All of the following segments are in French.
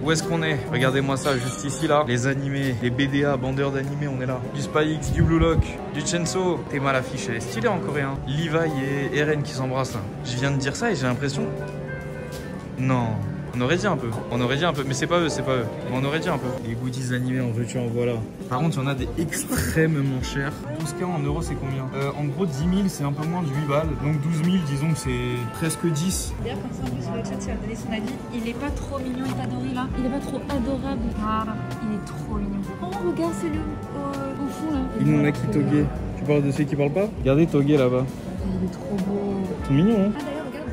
Où est-ce qu'on est? Regardez-moi ça, juste ici là. Les animés, les BDA, bandeurs d'animés, on est là. Du Spy X, du Blue Lock, du Chainsaw. T'es mal affiché, elle est stylée en coréen. Levi et Eren qui s'embrassent là. Je viens de dire ça et j'ai l'impression... Non. On aurait dit un peu, mais c'est pas eux, Mais on aurait dit un peu. Les goodies animés en veux-tu en voilà. Par contre, il y en a des extrêmement chers. 12K en euros, c'est combien? En gros, 10 000, c'est un peu moins de 8 balles. Donc 12 000, disons que c'est presque 10. D'ailleurs, comme ça, en plus, sur le chat, il va donner son avis. Il est pas trop mignon, Itadori là. Il est pas trop adorable. Voilà, il est trop mignon. Oh, regarde, c'est lui au fond là. Inunaki Toge. Tu parles de ceux qui parlent pas? Regardez Toge là-bas. Il est trop beau. C'est mignon, hein? Ah, d'ailleurs, regarde.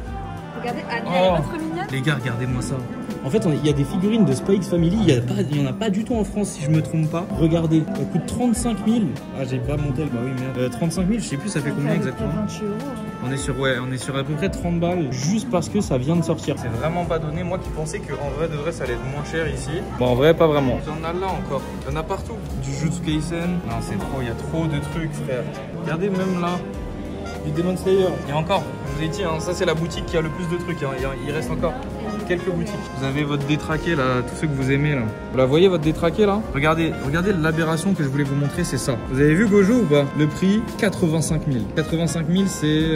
Regardez, Annie, elle est pas trop mignonne. Les gars, regardez-moi ça. En fait, il y a des figurines de Spy X Family, il n'y en a pas du tout en France si je me trompe pas. Regardez, ça coûte 35 000. Ah, j'ai pas monté, bah oui, merde. 35 000, je sais plus ça fait combien exactement. 28 euros. On est sur à peu près 30 balles juste parce que ça vient de sortir. C'est vraiment pas donné. Moi qui pensais qu'en vrai de vrai ça allait être moins cher ici. Bon, en vrai, pas vraiment. Il y en a là encore. Il y en a partout. Du Jujutsu Kaisen. Non, c'est trop, il y a trop de trucs, frère. Regardez même là. Du Demon Slayer. Et encore, je vous ai dit, hein, ça c'est la boutique qui a le plus de trucs. Hein. Il reste encore quelques boutiques. Vous avez votre détraqué là, tous ceux que vous aimez là. Vous la voyez votre détraqué là? Regardez l'aberration que je voulais vous montrer, c'est ça. Vous avez vu Gojo ou pas? Le prix 85 000. 85 000 c'est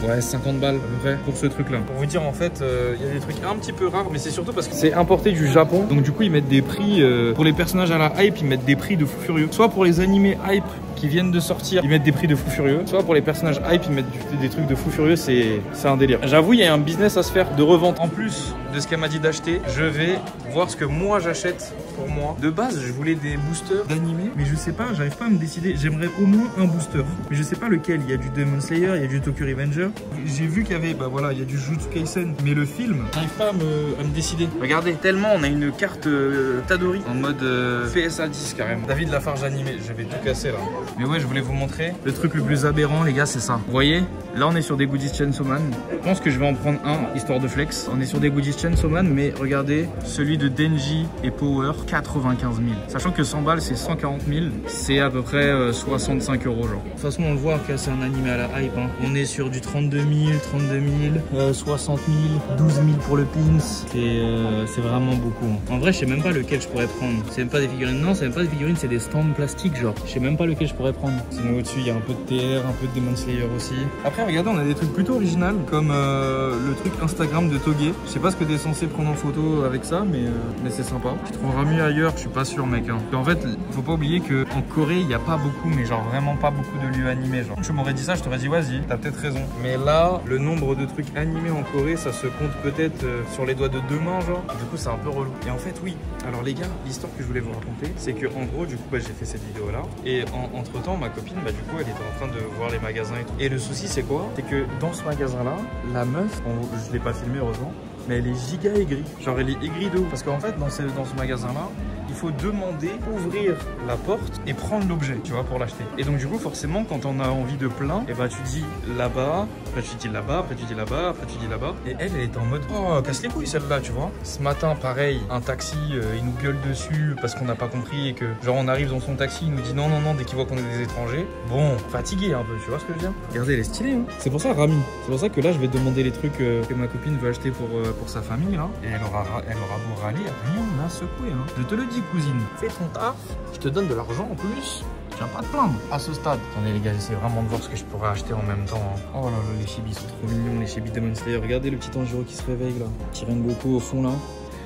ouais, 50 balles à peu près pour ce truc là. Pour vous dire en fait, il y a des trucs un petit peu rares, mais c'est surtout parce que c'est importé du Japon. Donc du coup ils mettent des prix pour les personnages à la hype, ils mettent des prix de fou furieux. Soit pour les animés hype qui viennent de sortir, ils mettent des prix de fou furieux. Soit pour les personnages hype, ils mettent des trucs de fou furieux, c'est un délire. J'avoue, il y a un business à se faire de revente. En plus de ce qu'elle m'a dit d'acheter, je vais voir ce que moi j'achète pour moi. De base, je voulais des boosters d'animé, mais je sais pas, j'arrive pas à me décider. J'aimerais au moins un booster, mais je sais pas lequel. Il y a du Demon Slayer, il y a du Tokyo Revenger. J'ai vu qu'il y avait, bah voilà, il y a du Jujutsu Kaisen, mais le film, j'arrive pas à me décider. Regardez, tellement on a une carte Tadori en mode PSA 10 carrément. David Lafarge animé, je vais tout casser là. Mais ouais, je voulais vous montrer le truc le plus aberrant, les gars, c'est ça. Vous voyez, là on est sur des goodies Chainsaw Man. Je pense que je vais en prendre un, histoire de flex. On est sur des goodies Chainsaw Man, mais regardez, celui de Denji et Power, 95 000. Sachant que 100 balles, c'est 140 000. C'est à peu près 65 euros, genre. De toute façon, on le voit que c'est un animé à la hype. Hein. On est sur du 32 000, 60 000, 12 000 pour le pins. C'est vraiment beaucoup. En vrai, je sais même pas lequel je pourrais prendre. C'est même pas des figurines. Non, c'est même pas des figurines, c'est des stands plastiques, genre. Je sais même pas lequel je pourrais prendre. Sinon, au-dessus, il y a un peu de TR, un peu de Demon Slayer aussi. Après, regardez, on a des trucs plutôt originaux, comme le truc Instagram de Toge. Je sais pas ce que t'es censé prendre en photo avec ça, mais c'est sympa. Tu trouveras mieux ailleurs, je suis pas sûr, mec. Hein. En fait, faut pas oublier qu'en Corée, il n'y a pas beaucoup, mais genre vraiment pas beaucoup de lieux animés. Genre, tu m'aurais dit ça, je t'aurais dit, vas-y, t'as peut-être raison. Mais là, le nombre de trucs animés en Corée, ça se compte peut-être sur les doigts de deux mains, genre. Du coup, c'est un peu relou. Et en fait, oui. Alors, les gars, l'histoire que je voulais vous raconter, c'est que en gros, du coup, bah, j'ai fait cette vidéo là. Et entre temps, ma copine, bah, du coup, elle était en train de voir les magasins et tout. Et le souci, c'est quoi? C'est que dans ce magasin là, la meuf, je l'ai pas filmé heureusement, mais elle est giga aigrie. Genre, elle est aigrie de ouf. Parce qu'en fait, dans ce magasin là, il faut demander, ouvrir la porte et prendre l'objet, tu vois, pour l'acheter. Et donc du coup, forcément, quand on a envie de plein, et bah tu dis là-bas, après tu dis là-bas, après tu dis là-bas, après tu dis là-bas. Et elle est en mode, oh, casse les couilles celle-là, tu vois. Ce matin, pareil, un taxi, il nous gueule dessus parce qu'on n'a pas compris et que, genre, on arrive dans son taxi, il nous dit non, non, non, dès qu'il voit qu'on est des étrangers. Bon, fatigué un peu, tu vois ce que je veux dire? Regardez, elle est stylée, hein. C'est pour ça, Rami. C'est pour ça que là, je vais demander les trucs que ma copine veut acheter pour sa famille, là. Et elle aura beau râler, rien n'a secoué, hein. Je te le dis, cousine, fais ton taf, je te donne de l'argent en plus, tu viens pas te plaindre à ce stade. Attendez les gars, j'essaie vraiment de voir ce que je pourrais acheter en même temps. Hein. Oh là là, les chibis sont trop mignons, les chibis Demon Slayer. Regardez le petit Tanjiro qui se réveille là. Petit Rengoku au fond là.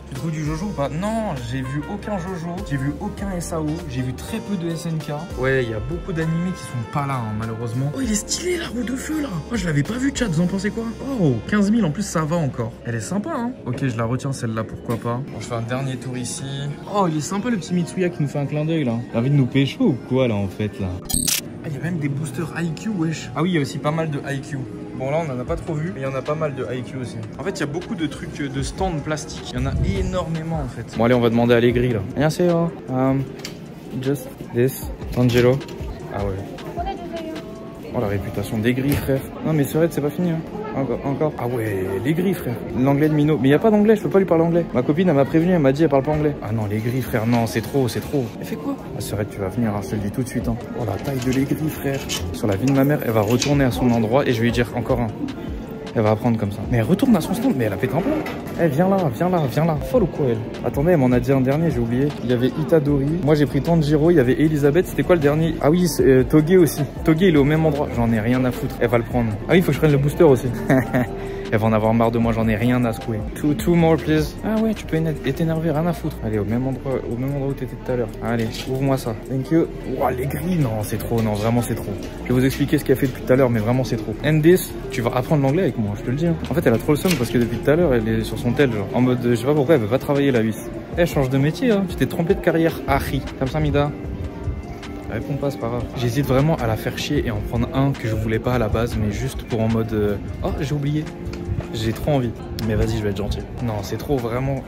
Tu trouves du Jojo ou pas? Non, j'ai vu aucun Jojo, j'ai vu aucun SAO, j'ai vu très peu de SNK. Ouais, il y a beaucoup d'animés qui sont pas là, hein, malheureusement. Oh, il est stylé la roue de feu là. Oh, je l'avais pas vu, chat, vous en pensez quoi? Oh, 15 000 en plus, ça va encore. Elle est sympa, hein. Ok, je la retiens celle-là, pourquoi pas. Bon, je fais un dernier tour ici. Oh, il est sympa le petit Mitsuya qui nous fait un clin d'œil là. T'as envie de nous pécho ou quoi là en fait là? Ah, il y a même des boosters IQ, wesh. Ah oui, il y a aussi pas mal de IQ. Bon là on en a pas trop vu, mais il y en a pas mal de IQ aussi. En fait il y a beaucoup de trucs de stands plastiques. Il y en a énormément en fait. Bon allez on va demander à l'Aigri là. Annyeonghaseyo. Just this. Angelo. Ah ouais. Oh la réputation d'Aigri frère. Non mais c'est vrai c'est pas fini hein. Encore. Ah ouais, l'Aigri frère. L'anglais de Mino. Mais il n'y a pas d'anglais, je peux pas lui parler anglais. Ma copine elle m'a prévenu, elle m'a dit elle parle pas anglais. Ah non l'Aigri frère, non c'est trop, c'est trop. Elle fait quoi? Ah c'est vrai que tu vas venir, hein, je te le dis tout de suite. Hein. Oh la taille de l'Aigri frère. Sur la vie de ma mère, elle va retourner à son endroit et je vais lui dire encore un. Elle va apprendre comme ça. Mais elle retourne à son stand, mais elle a pété un plomb. Eh, viens là, viens là, viens là. Folle ou quoi elle? Attendez, elle m'en a dit un dernier, j'ai oublié. Il y avait Itadori. Moi j'ai pris Tanjiro, il y avait Elisabeth. C'était quoi le dernier? Ah oui, Toge aussi. Toge il est au même endroit. J'en ai rien à foutre. Elle va le prendre. Ah oui, il faut que je prenne le booster aussi. Elle va en avoir marre de moi, j'en ai rien à secouer. Two more please. Ah ouais, tu peux être énervé, rien à foutre. Allez, au même endroit où t'étais tout à l'heure. Allez, ouvre-moi ça. Thank you. Ouah, les grilles, non, c'est trop, non, vraiment c'est trop. Je vais vous expliquer ce qu'elle fait depuis tout à l'heure, mais vraiment c'est trop. And this, tu vas apprendre l'anglais avec moi, je te le dis. Hein. En fait, elle a trop le seum parce que depuis tout à l'heure, elle est sur son tel, genre. En mode, je sais pas pourquoi, elle veut pas travailler la vis. Elle change de métier, hein. Tu t'es trompé de carrière. Ari. Comme ça, Mida. Réponds pas, c'est pas grave. J'hésite vraiment à la faire chier et en prendre un que je voulais pas à la base, mais juste pour en mode oh, j'ai oublié. J'ai trop envie. Mais vas-y, je vais être gentil. Non, c'est trop, vraiment.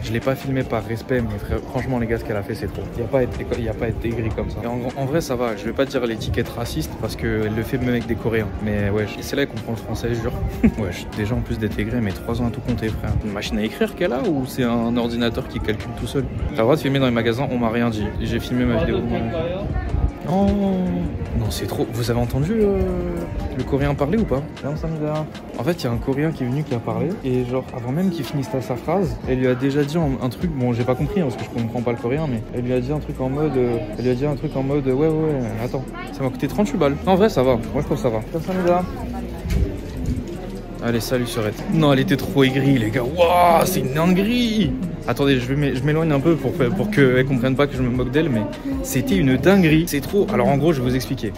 Je l'ai pas filmé par respect, mais frère, franchement, les gars, ce qu'elle a fait, c'est trop. Il n'y a pas à être aigri comme ça. Et en vrai, ça va. Je vais pas dire l'étiquette raciste parce qu'elle le fait même avec des Coréens. Mais ouais, c'est là qu'on comprend le français, je jure. Ouais, déjà en plus d'être aigri, mais 3 ans à tout compter, frère. Une machine à écrire qu'elle a ou c'est un ordinateur qui calcule tout seul? T'as le droit de filmer dans les magasins, on m'a rien dit. J'ai filmé ma vidéo. Oh non, c'est trop. Vous avez entendu le coréen parler ou pas? En fait, il y a un coréen qui est venu qui a parlé et genre avant même qu'il finisse sa phrase, elle lui a déjà dit un truc. Bon, j'ai pas compris hein, parce que je comprends pas le coréen, mais elle lui a dit un truc en mode. Ouais, attends, ça m'a coûté 38 balles. Non, en vrai, ça va. Moi, je trouve que ça va. Allez, salut Sorette. Non, elle était trop aigrie, les gars. Waouh, c'est une dinguerie. Attendez, je m'éloigne un peu pour qu'elle comprenne pas que je me moque d'elle, mais c'était une dinguerie. C'est trop. Alors en gros, je vais vous expliquer.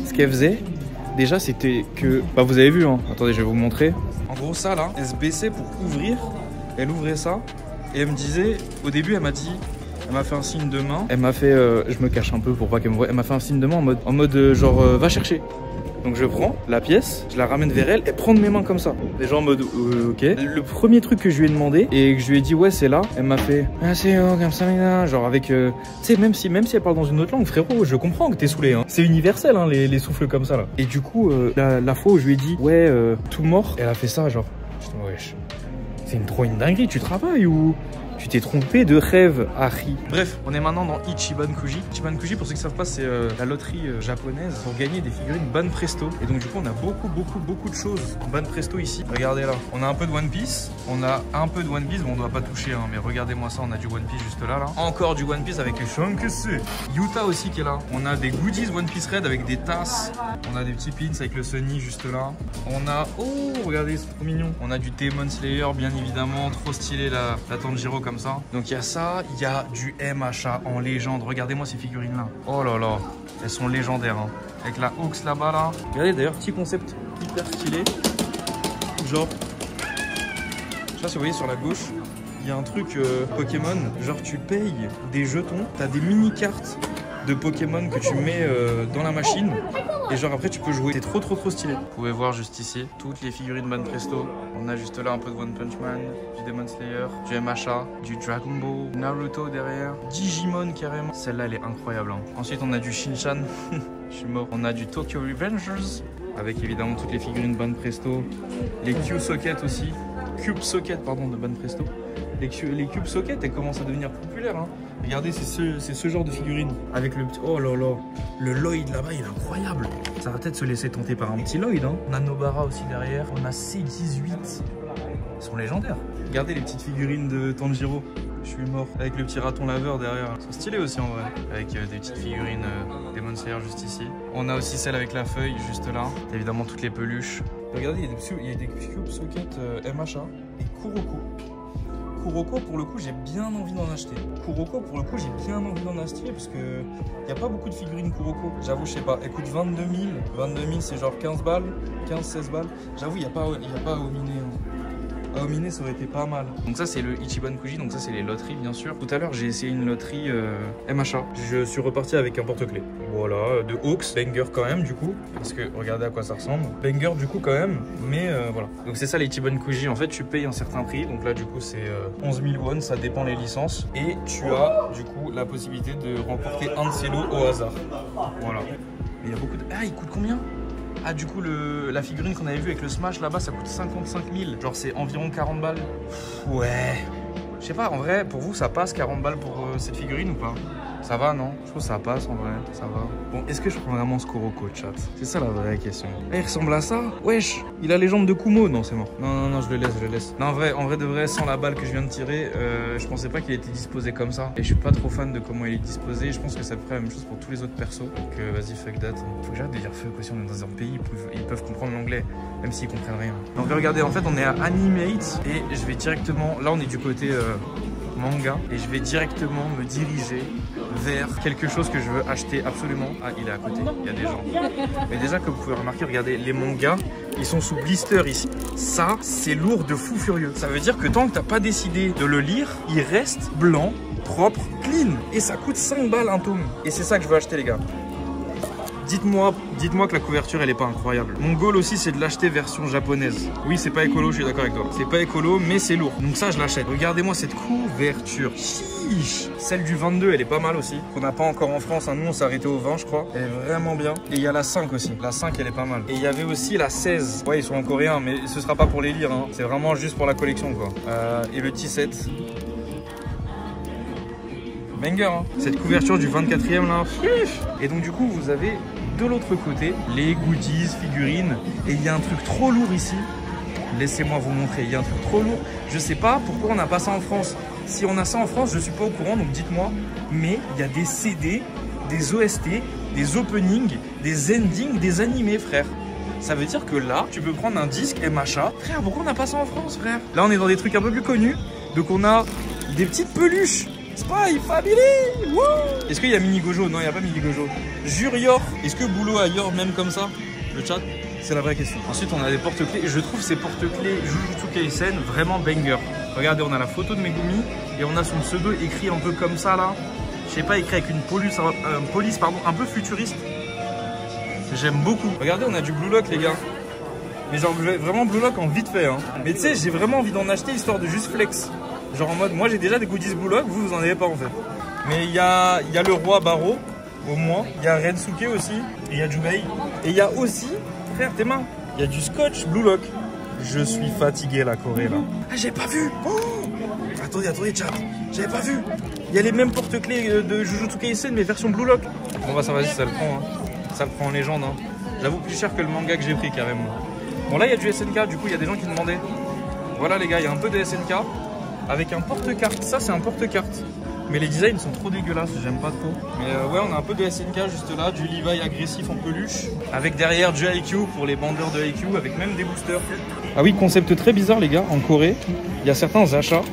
Ce qu'elle faisait, déjà, c'était que... Bah, vous avez vu, hein. Attendez, je vais vous montrer. En gros, ça, là, elle se baissait pour ouvrir. Elle ouvrait ça. Et elle me disait... Au début, elle m'a dit... Elle m'a fait un signe de main. Elle m'a fait... je me cache un peu pour pas qu'elle me voie. Elle m'a fait un signe de main en mode genre, va chercher. Donc je prends la pièce, je la ramène vers elle, elle prend de mes mains comme ça. Déjà en mode ok. Le premier truc que je lui ai demandé et que je lui ai dit ouais c'est là, elle m'a fait ah c'est comme ça, genre avec tu sais même si elle parle dans une autre langue frérot, je comprends que t'es saoulé hein. C'est universel hein les souffles comme ça là. Et du coup la fois où je lui ai dit ouais tout mort, elle a fait ça genre wesh. C'est trop une dinguerie, tu travailles ou tu t'es trompé de rêve, Harry. Bref, on est maintenant dans Ichiban Kuji. Ichiban Kuji, pour ceux qui ne savent pas, c'est la loterie japonaise pour gagner des figurines Banpresto. Et donc du coup, on a beaucoup de choses Banpresto ici. Regardez là, on a un peu de One Piece. On a un peu de One Piece, bon on doit pas toucher, hein, mais regardez-moi ça, on a du One Piece juste là. Encore du One Piece avec Shankusu. Yuta aussi qui est là. On a des goodies One Piece Red avec des tasses. On a des petits pins avec le Sunny juste là. On a, oh regardez, c'est trop mignon. On a du Demon Slayer bien évidemment, trop stylé la Tanjiro comme ça. Donc il y a ça, il y a du MHA en légende. Regardez-moi ces figurines là. Oh là là, elles sont légendaires hein. Avec la Hawks là-bas là. Regardez d'ailleurs, petit concept hyper stylé. Genre, je sais pas si vous voyez sur la gauche, il y a un truc Pokémon. Genre tu payes des jetons, t'as des mini cartes de Pokémon que tu mets dans la machine. Et genre après tu peux jouer, c'est trop stylé. Vous pouvez voir juste ici, toutes les figurines Banpresto. On a juste là un peu de One Punch Man, du Demon Slayer, du MHA, du Dragon Ball, Naruto derrière, Digimon carrément. Celle-là elle est incroyable hein. Ensuite on a du Shinchan, je suis mort. On a du Tokyo Revengers, avec évidemment toutes les figurines Banpresto. Les Cube Socket aussi, Cube Socket pardon de Banpresto. Les Cube Socket elles commencent à devenir populaires hein. Regardez, c'est ce genre de figurine. Avec le petit... Oh là là. Le Lloyd là-bas, il est incroyable. Ça va peut-être se laisser tenter par un petit Lloyd. Hein. On a Nobara aussi derrière. On a C18. Ils sont légendaires. Regardez les petites figurines de Tanjiro. Je suis mort. Avec le petit raton laveur derrière. Ils sont stylés aussi en vrai. Avec des petites figurines Demon Slayer juste ici. On a aussi celle avec la feuille juste là. Évidemment toutes les peluches. Regardez, il y a des Cube Socket MHA et Kuroko. Kuroko, pour le coup, j'ai bien envie d'en acheter. Parce que il n'y a pas beaucoup de figurines Kuroko. J'avoue, je sais pas. Elle coûte 22 000. 22 000, c'est genre 15 balles, 15-16 balles. J'avoue, il n'y a pas à Omine. À Omine, ça aurait été pas mal. Donc ça, c'est le Ichiban Kuji. Donc ça, c'est les loteries, bien sûr. Tout à l'heure, j'ai essayé une loterie MHA. Je suis reparti avec un porte-clés. Voilà, de Hawks. Banger quand même, du coup. Parce que regardez à quoi ça ressemble. Banger, du coup, quand même. Mais voilà. Donc c'est ça, les Ichiban Kuji. En fait, tu payes un certain prix. Donc là, du coup, c'est 11 000 won. Ça dépend les licences. Et tu as, du coup, la possibilité de remporter un de ces lots au hasard. Voilà. Il y a beaucoup de... Ah, il coûte combien ? Ah du coup la figurine qu'on avait vue avec le Smash là-bas ça coûte 55 000. Genre c'est environ 40 balles. Ouais. Je sais pas en vrai pour vous ça passe 40 balles pour cette figurine ou pas? Ça va, non? Je trouve que ça passe en vrai, ça va. Bon, est-ce que je prends vraiment Scirocco, chat? C'est ça la vraie question. Eh, il ressemble à ça? Wesh, il a les jambes de Kumo. Non, c'est mort. Non, je le laisse. Non, en vrai de vrai, sans la balle que je viens de tirer, je pensais pas qu'il était disposé comme ça. Et je suis pas trop fan de comment il est disposé. Je pense que ça ferait la même chose pour tous les autres persos. Donc vas-y, fuck that. Faut que j'arrête de dire fuck aussi, on est dans un pays, ils peuvent comprendre l'anglais, même s'ils comprennent rien. Donc regardez, en fait, on est à Animate et je vais directement. Là, on est du côté manga et je vais directement me diriger vers quelque chose que je veux acheter absolument. Ah, il est à côté, il y a des gens. Mais déjà, comme vous pouvez remarquer, regardez, les mangas, ils sont sous blister ici. Ça, c'est lourd de fou furieux. Ça veut dire que tant que t'as pas décidé de le lire, il reste blanc, propre, clean. Et ça coûte 5 balles un tome. Et c'est ça que je veux acheter, les gars. Dites-moi que la couverture elle est pas incroyable. Mon goal aussi c'est de l'acheter version japonaise. Oui, c'est pas écolo, je suis d'accord avec toi. C'est pas écolo mais c'est lourd. Donc ça je l'achète. Regardez-moi cette couverture. Chiche. Celle du 22 elle est pas mal aussi. Qu'on n'a pas encore en France. Nous on s'est arrêté au 20 je crois. Elle est vraiment bien. Et il y a la 5 aussi. La 5 elle est pas mal. Et il y avait aussi la 16. Ouais ils sont en coréen mais ce sera pas pour les lire. Hein. C'est vraiment juste pour la collection quoi. Et le 17. Banger, hein. Cette couverture du 24e là. Et donc du coup vous avez de l'autre côté les goodies, figurines. Et il y a un truc trop lourd ici. Laissez-moi vous montrer, il y a un truc trop lourd. Je sais pas pourquoi on n'a pas ça en France. Si on a ça en France, je suis pas au courant, donc dites-moi. Mais il y a des CD, des OST, des openings, des endings, des animés, frère. Ça veut dire que là, tu peux prendre un disque MHA. Frère, pourquoi on n'a pas ça en France, frère? Là, on est dans des trucs un peu plus connus. Donc on a des petites peluches. Spy Family. Est-ce qu'il y a Mini Gojo? Non, il n'y a pas Mini Gojo. Jurior. Est-ce que Boulot a Yor même comme ça? Le chat, c'est la vraie question. Ensuite, on a des porte-clés. Je trouve ces porte-clés Jujutsu Kaisen vraiment banger. Regardez, on a la photo de Megumi et on a son pseudo écrit un peu comme ça là. Je sais pas, écrit avec une police un peu futuriste. J'aime beaucoup. Regardez, on a du Blue Lock les gars. Mais genre vraiment Blue Lock en vite fait. Hein. Mais tu sais, j'ai vraiment envie d'en acheter histoire de juste flex. Genre en mode, moi j'ai déjà des goodies Blue Lock, vous en avez pas en fait. Mais il y a le roi Baro, au moins. Il y a Rensuke aussi. Et il y a Jubei. Et il y a aussi, frère, tes mains. Il y a du scotch Blue Lock. Je suis fatigué la Corée là. Ah, j'avais pas vu. Oh, attendez, chat. J'avais pas vu. Il y a les mêmes porte-clés de Jujutsu Kaisen, mais version Blue Lock. Bon bah ça va, ça le prend. Hein. Ça le prend en légende. Hein. J'avoue plus cher que le manga que j'ai pris carrément. Bon là il y a du SNK, du coup il y a des gens qui demandaient. Voilà les gars, il y a un peu de SNK. Avec un porte-carte, ça c'est un porte-carte. Mais les designs sont trop dégueulasses, j'aime pas trop. Mais ouais, on a un peu de SNK juste là, du Levi agressif en peluche. Avec derrière du IQ pour les bandeurs de IQ, avec même des boosters. Ah oui, concept très bizarre les gars, en Corée, il y a certains achats,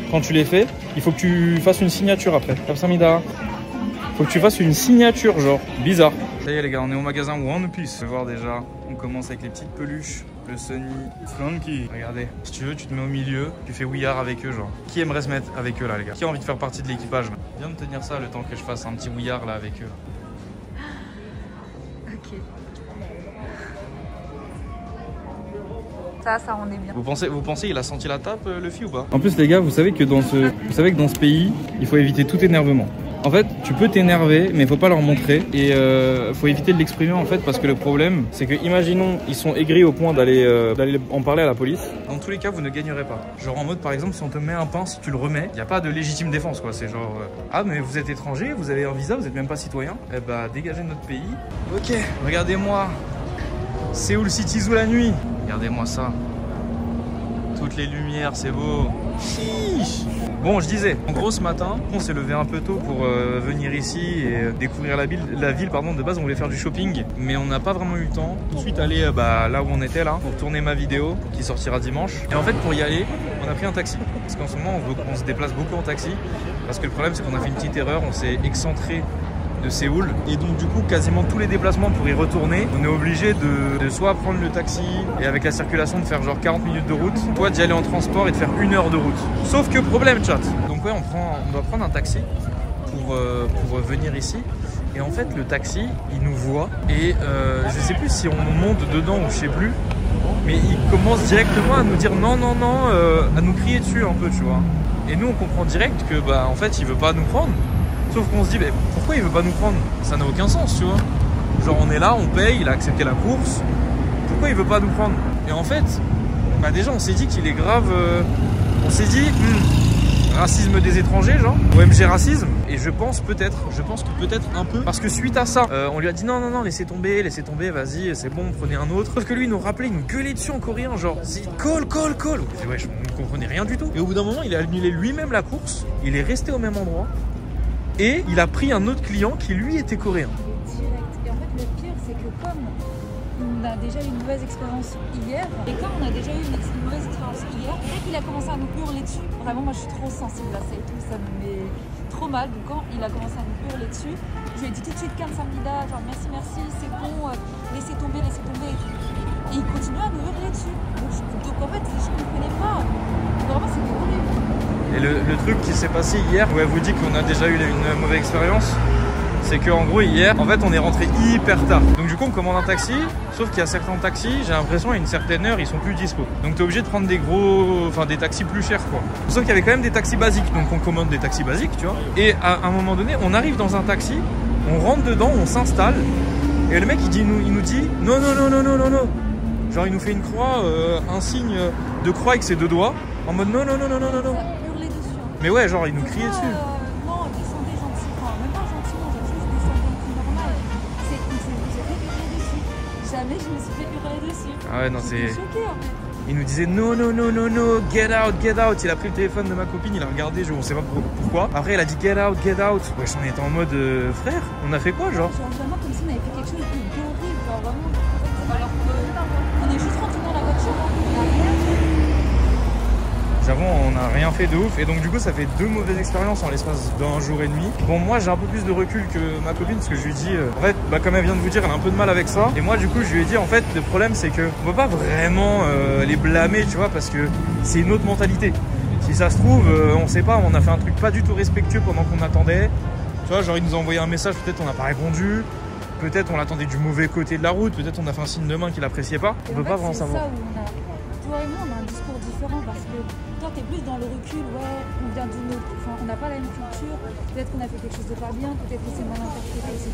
quand tu les fais, il faut que tu fasses une signature après. Kamsamida. Faut que tu fasses une signature genre, bizarre. Ça y est les gars, on est au magasin One Piece. Tu peux voir déjà, on commence avec les petites peluches. Le Sunny Frankie. Regardez, si tu veux, tu te mets au milieu, tu fais We Are avec eux, genre. Qui aimerait se mettre avec eux là, les gars? Qui a envie de faire partie de l'équipage? Viens me tenir ça le temps que je fasse un petit We Are là avec eux. Ok. Ça on est bien. Vous pensez il a senti la tape, Luffy ou pas? En plus les gars, vous savez que dans ce pays, il faut éviter tout énervement. En fait, tu peux t'énerver, mais il faut pas leur montrer et faut éviter de l'exprimer en fait parce que le problème, c'est que imaginons ils sont aigris au point d'aller en parler à la police. Dans tous les cas, vous ne gagnerez pas. Genre en mode par exemple, si on te met un pain, si tu le remets, il n'y a pas de légitime défense quoi. C'est genre ah mais vous êtes étranger, vous avez un visa, vous n'êtes même pas citoyen. Eh bah dégagez de notre pays. Ok, regardez-moi. Séoul City Zoo la nuit. Regardez-moi ça. Toutes les lumières, c'est beau. Chiche. Bon, je disais, en gros ce matin, on s'est levé un peu tôt pour venir ici et découvrir la ville. De base, on voulait faire du shopping, mais on n'a pas vraiment eu le temps. Tout de suite aller là où on était là pour tourner ma vidéo qui sortira dimanche. Et en fait, pour y aller, on a pris un taxi parce qu'en ce moment, on se déplace beaucoup en taxi parce que le problème, c'est qu'on a fait une petite erreur. On s'est excentré de Séoul et donc du coup quasiment tous les déplacements pour y retourner on est obligé de soit prendre le taxi et avec la circulation de faire genre 40 minutes de route, soit d'y aller en transport et de faire 1 heure de route. Sauf que problème chat, donc ouais on doit prendre un taxi pour venir ici et en fait le taxi il nous voit et je sais plus si on monte dedans ou je sais plus mais il commence directement à nous dire non à nous crier dessus un peu tu vois et nous on comprend direct que en fait il veut pas nous prendre. Sauf qu'on se dit, mais pourquoi il veut pas nous prendre? Ça n'a aucun sens, tu vois. Genre on est là, on paye, il a accepté la course. Pourquoi il veut pas nous prendre? Et en fait, déjà on s'est dit qu'il est grave... on s'est dit, racisme des étrangers, genre OMG racisme. Et je pense que peut-être un peu, parce que suite à ça, on lui a dit non, laissez tomber, vas-y, c'est bon, prenez un autre. Sauf que lui, il nous rappelait, il nous gueulait dessus en coréen, genre, call. Ouais, je ne comprenais rien du tout. Et au bout d'un moment, il a annulé lui-même la course, il est resté au même endroit, et il a pris un autre client qui lui était coréen. Direct. Et en fait, le pire, c'est que comme on a déjà eu une mauvaise expérience hier, et comme on a déjà eu une mauvaise expérience hier, dès qu'il a commencé à nous hurler dessus, vraiment, moi, je suis trop sensible à ça et tout, ça me met trop mal. Donc quand il a commencé à nous hurler dessus, je lui ai dit tout de suite Kamsamnida, genre merci, c'est bon, laissez tomber et tout. Et il continue à nous hurler dessus. Donc en fait, je ne connais pas. Vraiment, c'était horrible. Et le truc qui s'est passé hier, où elle vous dit qu'on a déjà eu une mauvaise expérience, c'est qu'en gros hier, en fait on est rentré hyper tard. Donc du coup on commande un taxi, sauf qu'il y a certains taxis, j'ai l'impression à une certaine heure ils sont plus dispo. Donc t'es obligé de prendre des taxis plus chers quoi. Sauf qu'il y avait quand même des taxis basiques, donc on commande des taxis basiques, tu vois. Et à un moment donné, on arrive dans un taxi, on rentre dedans, on s'installe, et le mec il nous dit non. Genre il nous fait une croix, un signe de croix avec ses deux doigts, en mode non. Hurler dessus. Mais ouais, genre il nous criait dessus. Non, descendez gentil. Enfin, même pas gentiment, genre juste descendez un peu normal. Il s'est fait hurler dessus. Jamais je me suis fait hurler dessus. Ah ouais, non, J'étais choquée en fait. Il nous disait non, get out. Il a pris le téléphone de ma copine, il a regardé, on sait pas pourquoi. Après, il a dit get out. Wesh, on était en mode frère, on a fait quoi, genre? Genre vraiment comme si on avait fait quelque chose d'horrible, genre vraiment. Alors qu'on est juste rentré dans la voiture, on a rien fait. J'avoue, on n'a rien fait de ouf. Et donc, du coup, ça fait 2 mauvaises expériences en l'espace d'1 jour et demi. Bon, moi, j'ai un peu plus de recul que ma copine parce que je lui dis, en fait, comme elle vient de vous dire, elle a un peu de mal avec ça. Et moi, du coup, je lui ai dit, en fait, le problème, c'est que on peut pas vraiment les blâmer, tu vois, parce que c'est une autre mentalité. Si ça se trouve, on sait pas, on a fait un truc pas du tout respectueux pendant qu'on attendait. Tu vois, genre, il nous a envoyé un message, peut-être on n'a pas répondu. Peut-être on l'attendait du mauvais côté de la route. Peut-être on a fait un signe de main qu'il appréciait pas. On peut pas vraiment savoir. Toi et moi, on a un discours différent parce que toi, t'es plus dans le recul, ouais, on vient d'une autre, enfin, on n'a pas la même culture, peut-être qu'on a fait quelque chose de pas bien, peut-être que c'est mal interprété, etc.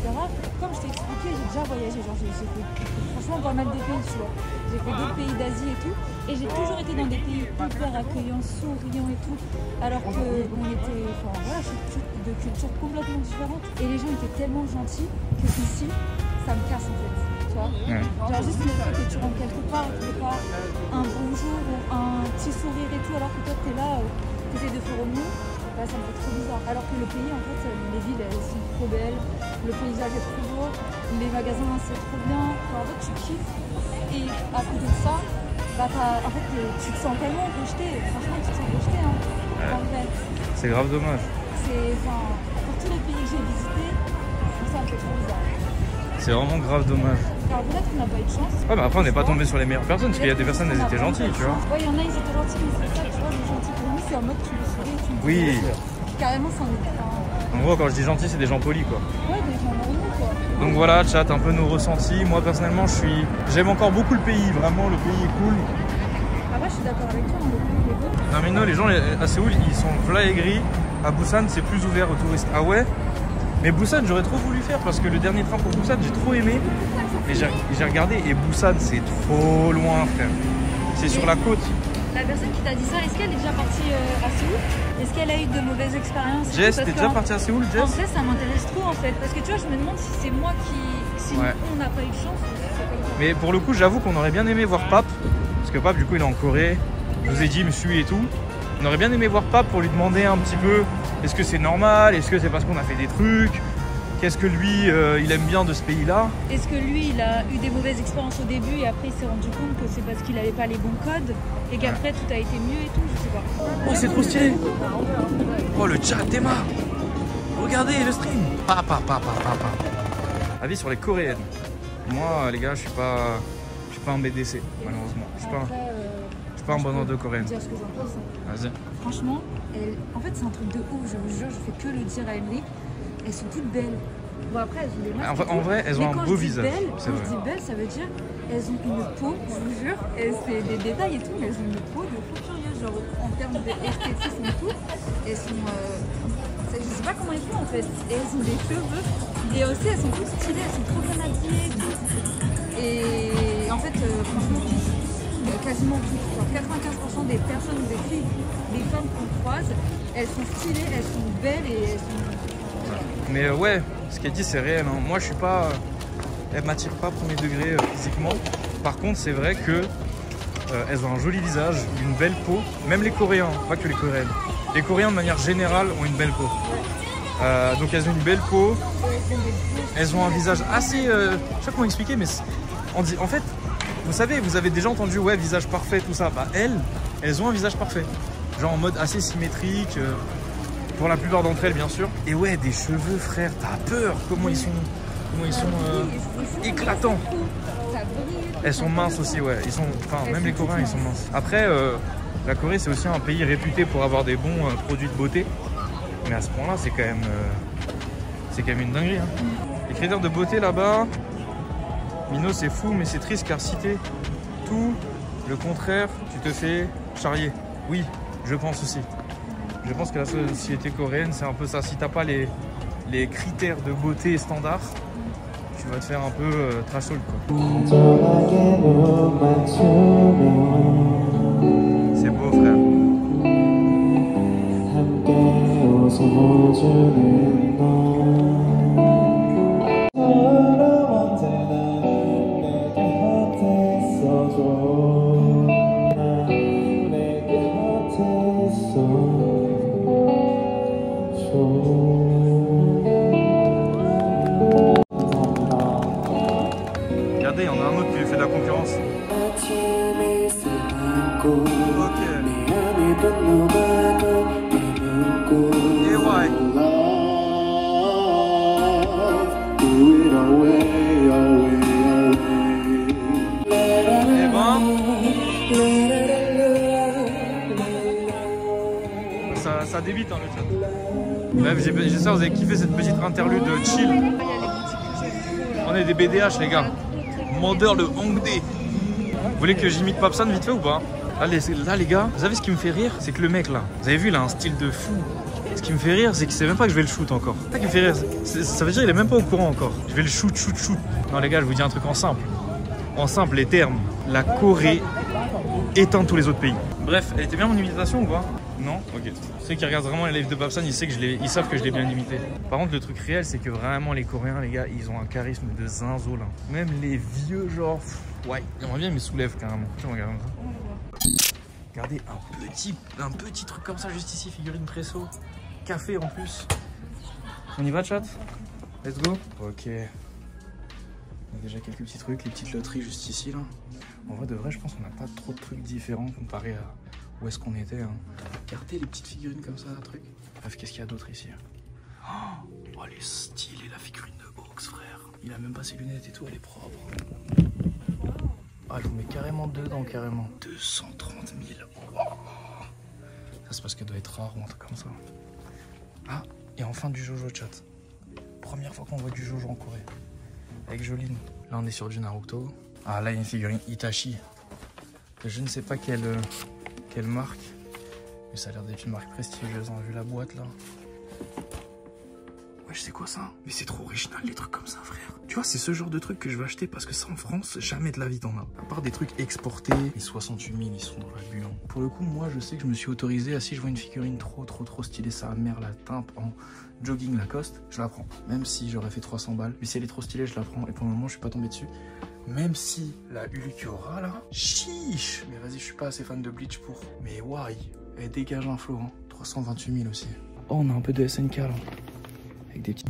Comme je t'ai expliqué, j'ai déjà voyagé, genre j'ai fait franchement pas mal de pays, tu vois. J'ai fait d'autres pays d'Asie et tout, et j'ai toujours été dans des pays hyper accueillants, souriants et tout, alors qu'on était, enfin voilà, je suis de culture complètement différente, et les gens étaient tellement gentils que ici, ça me casse en fait. Ouais. Genre juste le fait que tu rentres quelque part et que tu pas un bonjour ou un petit sourire et tout alors que toi t'es là, t'essaies de faire au mieux, bah ça me fait trop bizarre. Alors que le pays en fait, les villes elles sont trop belles, le paysage est trop beau, les magasins c'est trop bien, enfin, en fait tu kiffes et à côté de ça, bah en fait tu te sens tellement rejeté, franchement tu te sens rejeté hein, en fait. C'est grave dommage. C'est, enfin, pour tous les pays que j'ai visités, ça me fait trop bizarre. C'est vraiment grave dommage. Alors peut-être qu'on n'a pas eu de chance. Ouais, mais après, on n'est pas tombé sur les meilleures personnes parce qu'il y a des personnes, elles étaient gentilles, tu vois. Ouais, il y en a, ils étaient gentils, mais c'est ça, tu vois, les gentils pour nous, c'est en mode tu le souris, tu le dis. Oui. Carrément, c'est un. En gros, quand je dis gentil, c'est des gens polis, quoi. Ouais, des gens normaux, quoi. Donc voilà, chat, un peu nos ressentis. Moi, personnellement, j'aime encore beaucoup le pays. Vraiment, le pays est cool. Après, je suis d'accord avec toi, le pays est beau. Non, mais non, les gens à Séoul, ils sont v'là aigris. À Busan, c'est plus ouvert aux touristes. Ah ouais? Mais Busan, j'aurais trop voulu faire parce que le dernier train pour Busan, j'ai trop aimé. Et j'ai regardé et Busan, c'est trop loin, frère. C'est sur la côte. La personne qui t'a dit ça, est-ce qu'elle est déjà partie à Séoul? Est-ce qu'elle a eu de mauvaises expériences? Jess, t'es déjà partie à Séoul, Jess? En vrai, ça m'intéresse trop en fait. Parce que tu vois, je me demande si c'est moi qui. Si ouais. On n'a pas eu de chance. C'est comme ça. Mais pour le coup, j'avoue qu'on aurait bien aimé voir Pape. Parce que Pape, du coup, il est en Corée. Je vous ai dit, il me suit et tout. On aurait bien aimé voir Pape pour lui demander un petit peu est-ce que c'est normal? Est-ce que c'est parce qu'on a fait des trucs? Qu'est-ce que lui, il aime bien de ce pays-là? Est-ce que lui, il a eu des mauvaises expériences au début et après il s'est rendu compte que c'est parce qu'il n'avait pas les bons codes et qu'après tout a été mieux et tout, je sais pas. Oh, c'est trop stylé! Oh, le chat démarre! Regardez le stream! Avis sur les coréennes. Moi, les gars, je suis pas un BDC, malheureusement. Je suis pas un bonheur de coréenne. Dire ce que j'en pense. Vas-y. Franchement, en fait, c'est un truc de ouf, je vous jure, je fais que le dire à Emery. Elles sont toutes belles. Bon après elles ont des masques. En vrai, elles ont un beau visage. Quand je dis belle, ça veut dire elles ont une peau, je vous jure, c'est des détails et tout, mais elles ont une peau de fou furieux, genre en termes d'esthétisme et tout. Elles sont, je sais pas comment elles font en fait. Et elles ont des cheveux, et aussi elles sont toutes stylées, elles sont trop bien habillées et tout. Et en fait, franchement, quasiment toutes. Genre 95% des personnes ou des filles, des femmes qu'on croise, elles sont stylées, elles sont belles et elles sont... Mais ouais, ce qu'elle dit c'est réel. Hein. Moi je suis pas... elles m'attirent pas premier degré physiquement. Par contre c'est vrai que elles ont un joli visage, une belle peau. Même les Coréens, pas que les Coréennes. Les Coréens de manière générale ont une belle peau. Donc elles ont une belle peau. Elles ont un visage assez... je sais pas comment expliquer, mais on dit, en fait, vous savez, vous avez déjà entendu, ouais, visage parfait, tout ça. Bah elles ont un visage parfait. Genre en mode assez symétrique, pour la plupart d'entre elles, bien sûr. Et ouais, des cheveux, frère, t'as peur. Comment ils sont éclatants. Elles sont minces aussi, ouais. Ils sont, enfin, même les Coréens, ils sont minces. Après, la Corée, c'est aussi un pays réputé pour avoir des bons produits de beauté. Mais à ce point-là, c'est quand même une dinguerie. Hein. Les critères de beauté là-bas, Mino, c'est fou, mais c'est triste car si t'es tout le contraire, tu te fais charrier. Oui, je pense aussi. Je pense que la société coréenne, c'est un peu ça. Si t'as pas les critères de beauté standards, tu vas te faire un peu trash talk, quoi. C'est beau, frère. Regardez, il y en a un autre qui lui fait de la concurrence. Ok. Et ouais. Et ben. Ça débite hein, le chat. Bref, j'espère que vous avez kiffé cette petite interlude chill. On est des BDH les gars. Mandeur le Hongdae. Vous voulez que j'imite Papsan vite fait ou pas? Là les gars, vous savez ce qui me fait rire? C'est que le mec là, vous avez vu, il a un style de fou. Ce qui me fait rire, c'est qu'il sait même pas que je vais le shoot encore. C'est ça qui me fait rire. Ça veut dire qu'il est même pas au courant encore. Je vais le shoot. Non les gars, je vous dis un truc en simple. En simple, les termes. La Corée éteint tous les autres pays. Bref, elle était bien mon imitation ou pas? Non? Ok. Ceux qui regardent vraiment les lives de Babsan, ils savent que je l'ai bien imité. Par contre, le truc réel, c'est que vraiment les Coréens, les gars, ils ont un charisme de zinzo là. Même les vieux, genre, ouais, j'aimerais bien, ils me soulèvent carrément. Tu regardes ça. Regardez, un petit truc comme ça juste ici, figurine presso. Café en plus. On y va, chat? Let's go. Ok. Il y a déjà quelques petits trucs, les petites loteries juste ici là. En vrai de vrai, je pense qu'on n'a pas trop de trucs différents comparé à où est-ce qu'on était. Hein. Regardez les petites figurines comme ça, un truc. Bref, qu'est-ce qu'il y a d'autre ici? Oh, elle est stylée la figurine de Hawks, frère. Il a même pas ses lunettes et tout, elle est propre. Ah, je vous mets carrément dedans, carrément. 230 000. Wow. Ça, c'est parce qu'elle doit être rare ou un truc comme ça. Ah, et enfin du Jojo, chat. Première fois qu'on voit du Jojo en Corée. Avec Joline. Là, on est sur du Naruto. Ah, là, il y a une figurine Itachi. Je ne sais pas quelle marque. Mais ça a l'air d'être une marque prestigieuse. On a vu la boîte, là. Ouais, je sais quoi ça? Mais c'est trop original, les trucs comme ça, frère. Tu vois, c'est ce genre de truc que je vais acheter parce que ça, en France, jamais de la vie t'en as. À part des trucs exportés. Les 68 000, ils sont dans la bulle. Pour le coup, moi, je sais que je me suis autorisé à si je vois une figurine trop stylée, sa mère la timpe en jogging Lacoste, je la prends. Même si j'aurais fait 300 balles. Mais si elle est trop stylée, je la prends. Et pour le moment, je suis pas tombé dessus. Même si la Ulquiorra, là, chiche. Mais vas-y, je suis pas assez fan de Bleach pour. Mais why? Elle dégage un flow, hein. 328 000 aussi. Oh, on a un peu de SNK, là. Avec des petits...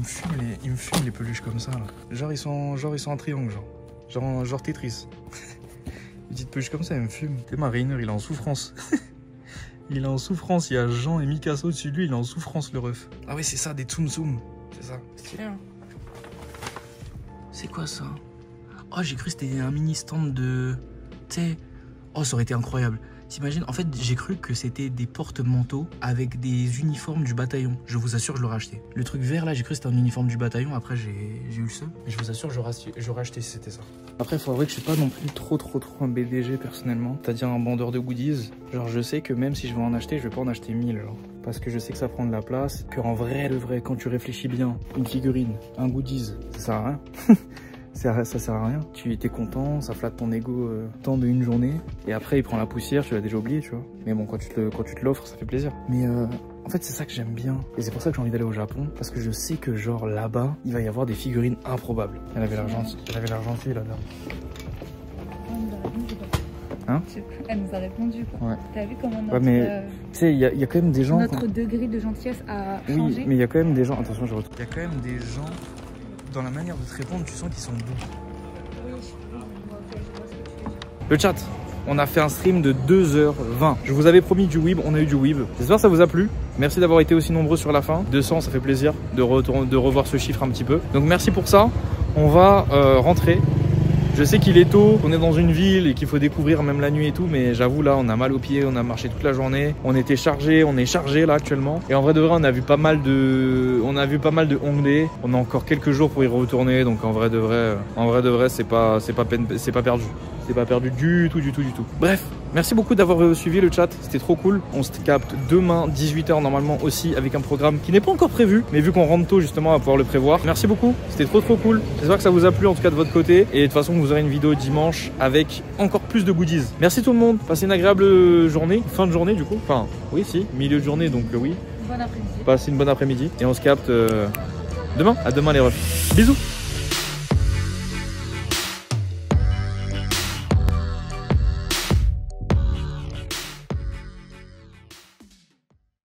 Il me fume les peluches comme ça, là. Genre, ils sont en triangle, genre Tetris. Les petites peluches comme ça, elles me fument. T'es Mariner, il est en souffrance. Il est en souffrance, il y a Jean et Mikasa au-dessus de lui, il est en souffrance, le ref. Ah oui, c'est ça, des Tsum Tsum. C'est ça. Stylé, hein. C'est quoi, ça? Oh, j'ai cru que c'était un mini stand de... Tu sais... Oh, ça aurait été incroyable. T'imagines? En fait, j'ai cru que c'était des porte-manteaux avec des uniformes du bataillon. Je vous assure, je l'aurais acheté. Le truc vert, là, j'ai cru que c'était un uniforme du bataillon. Après, j'ai eu le seum. Mais je vous assure, j'aurais acheté si c'était ça. Après, il faut avouer que je suis pas non plus trop un BDG, personnellement. C'est-à-dire un vendeur de goodies. Genre, je sais que même si je vais en acheter, je vais pas en acheter 1000, genre. Parce que je sais que ça prend de la place. Que en vrai, quand tu réfléchis bien, une figurine, un goodies, ça sert à rien. Ça sert à rien. Tu étais content, ça flatte ton ego tant d'une journée. Et après, il prend la poussière, tu l'as déjà oublié, tu vois. Mais bon, quand tu te l'offres, ça fait plaisir. Mais en fait, c'est ça que j'aime bien. Et c'est pour ça que j'ai envie d'aller au Japon. Parce que je sais que genre là-bas, il va y avoir des figurines improbables. Elle avait l'air gentille, la dame. Hein? Elle nous a répondu quoi. Ouais. T'as vu comment notre, mais tu sais, il y a quand même des gens. Notre degré de gentillesse a changé. Oui, mais il y a quand même des gens. Attention, je retrouve. Il y a quand même des gens, dans la manière de te répondre, tu sens qu'ils sont doux. Le chat, on a fait un stream de 2h20. Je vous avais promis du weeb, on a eu du weeb. J'espère que ça vous a plu. Merci d'avoir été aussi nombreux sur la fin. 200, ça fait plaisir de revoir ce chiffre un petit peu. Donc merci pour ça. On va rentrer. Je sais qu'il est tôt, on est dans une ville et qu'il faut découvrir même la nuit et tout, mais j'avoue là on a mal aux pieds, on a marché toute la journée, on était chargé, on est chargé là actuellement. Et en vrai de vrai on a vu pas mal de Hongdae. On a encore quelques jours pour y retourner, donc en vrai de vrai c'est pas perdu. C'est pas perdu du tout. Bref, merci beaucoup d'avoir suivi le chat, c'était trop cool. On se capte demain 18h normalement aussi avec un programme qui n'est pas encore prévu, mais vu qu'on rentre tôt justement on va pouvoir le prévoir. Merci beaucoup, c'était trop cool. J'espère que ça vous a plu en tout cas de votre côté. Et de toute façon vous aurez une vidéo dimanche avec encore plus de goodies. Merci tout le monde, passez une agréable journée, fin de journée du coup. Enfin oui si, milieu de journée donc oui. Bon après-midi. Passez une bonne après-midi et on se capte demain. À demain les refs. Bisous.